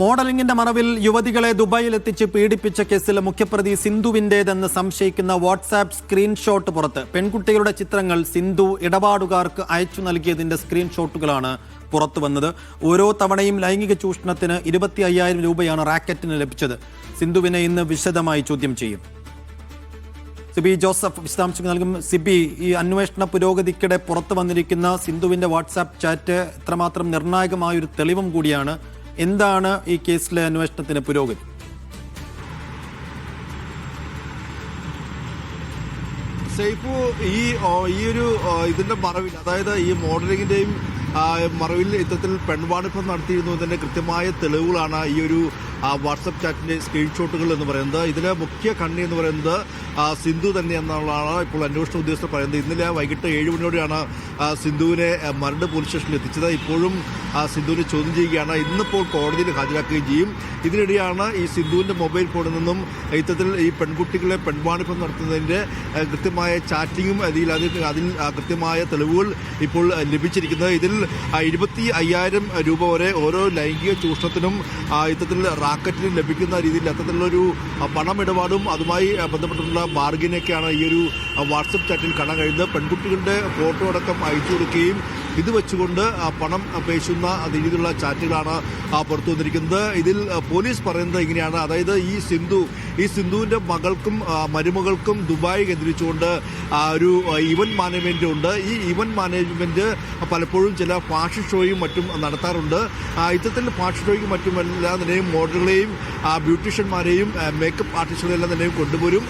മോഡലിംഗിന്റെ മറവിൽ യുവതികളെ ദുബായിൽ എത്തിച്ച് പീഡിപ്പിച്ച കേസിൽ മുഖ്യപ്രതി സിന്ധുവിന്റേതെന്ന് സംശയിക്കുന്ന വാട്സാപ്പ് സ്ക്രീൻഷോട്ട് പുറത്ത്. പെൺകുട്ടികളുടെ ചിത്രങ്ങൾ സിന്ധു ഇടപാടുകാർക്ക് അയച്ചു നൽകിയതിന്റെ സ്ക്രീൻഷോട്ടുകളാണ് പുറത്തു വന്നത്. ഓരോ തവണയും ലൈംഗിക ചൂഷണത്തിന് 25,000 രൂപയാണ് റാക്കറ്റിന് ലഭിച്ചത്. സിന്ധുവിനെ ഇന്ന് വിശദമായി ചോദ്യം ചെയ്യും. സിബി ജോസഫ് വിശദാംശങ്ങൾ നൽകും. സിബി, ഈ അന്വേഷണ പുരോഗതിക്കിടെ പുറത്തു വന്നിരിക്കുന്ന സിന്ധുവിന്റെ വാട്സാപ്പ് ചാറ്റ് എത്രമാത്രം നിർണായകമായൊരു തെളിവും കൂടിയാണ്. എന്താണ് ഈ കേസിലെ അന്വേഷണത്തിന് പുരോഗതി? സൈഫു, ഈ ഒരു ഇതിന്റെ മറവിൽ, അതായത് ഈ മോഡലിംഗിന്റെയും മറവിൽ ഇത്തരത്തിൽ പെൺവാണിഭം നടത്തിയിരുന്നു എന്നതിന്റെ കൃത്യമായ തെളിവുകളാണ് ഈ ഒരു വാട്സപ്പ് ചാറ്റിന്റെ സ്ക്രീൻഷോട്ടുകൾ എന്ന് പറയുന്നത്. ഇതിലെ മുഖ്യ കണ്ണി എന്ന് പറയുന്നത് സിന്ധു തന്നെ എന്നുള്ളതാണ് ഇപ്പോൾ അന്വേഷണ ഉദ്യോഗസ്ഥർ പറയുന്നത്. ഇന്നലെ വൈകിട്ട് 7 മണിയോടെയാണ് സിന്ധുവിനെ മരട് പോലീസ് സ്റ്റേഷനിൽ എത്തിച്ചത്. ഇപ്പോഴും സിന്ധുവിനെ ചോദ്യം ചെയ്യുകയാണ്. ഇന്നിപ്പോൾ കോടതിയിൽ ഹാജരാക്കുകയും ചെയ്യും. ഇതിനിടെയാണ് ഈ സിന്ധുവിന്റെ മൊബൈൽ ഫോണിൽ നിന്നും ഇത്തരത്തിൽ ഈ പെൺകുട്ടികളെ പെൺവാണിഭം നടത്തുന്നതിന്റെ കൃത്യമായ ചാറ്റിങ്ങും അതിൽ കൃത്യമായ തെളിവുകൾ ഇപ്പോൾ ലഭിച്ചിരിക്കുന്നത്. ഇതിൽ 25,000 രൂപ വരെ ഓരോ ലൈംഗിക ചൂഷണത്തിനും ഇത്തരത്തിൽ റാക്കറ്റിനും ലഭിക്കുന്ന രീതിയിൽ അത്തരത്തിലുള്ളൊരു പണമിടപാടും അതുമായി ബന്ധപ്പെട്ടുള്ള ബാർഗിനൊക്കെയാണ് ഈ ഒരു വാട്സപ്പ് ചാറ്റിൽ കാണാൻ കഴിയുന്നത്. പെൺകുട്ടികളുടെ ഫോട്ടോ അടക്കം അയച്ചു കൊടുക്കുകയും ഇത് വെച്ചുകൊണ്ട് പണം പേശുന്ന രീതിയിലുള്ള ചാറ്റുകളാണ് പുറത്തു വന്നിരിക്കുന്നത്. ഇതിൽ പോലീസ് പറയുന്നത് ഇങ്ങനെയാണ്, അതായത് ഈ സിന്ധുവിന്റെ മകൾക്കും മരുമകൾക്കും ദുബായ് കേന്ദ്രീകരിച്ചുകൊണ്ട് ഒരു ഇവന്റ് മാനേജ്മെന്റ് ഉണ്ട്. ഈ ഇവന്റ് മാനേജ്മെന്റ് പലപ്പോഴും ചില ഫാഷൻ ഷോയും മറ്റും നടത്താറുണ്ട്. ഇത്തരത്തിൽ ഫാഷൻ ഷോയ്ക്കും മറ്റുമെല്ലാം തന്നെയും മോഡലുകളെയും ബ്യൂട്ടീഷ്യന്മാരെയും മേക്കപ്പ് ആർട്ടിസ്റ്റുകളെല്ലാം തന്നെയും കൊണ്ടുവരും.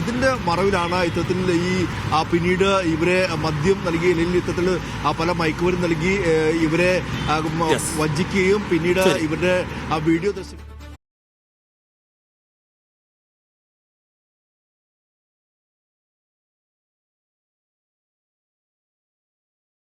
ഇതിന്റെ മറവിലാണ് ഇത്തരത്തിൽ പിന്നീട് ഇവരെ മദ്യം നൽകി, അല്ലെങ്കിൽ ഇത്തരത്തിൽ പല മയക്കുമരുന്ന് നൽകി ഇവരെ വഞ്ചിക്കുകയും പിന്നീട് ഇവരുടെ വീഡിയോ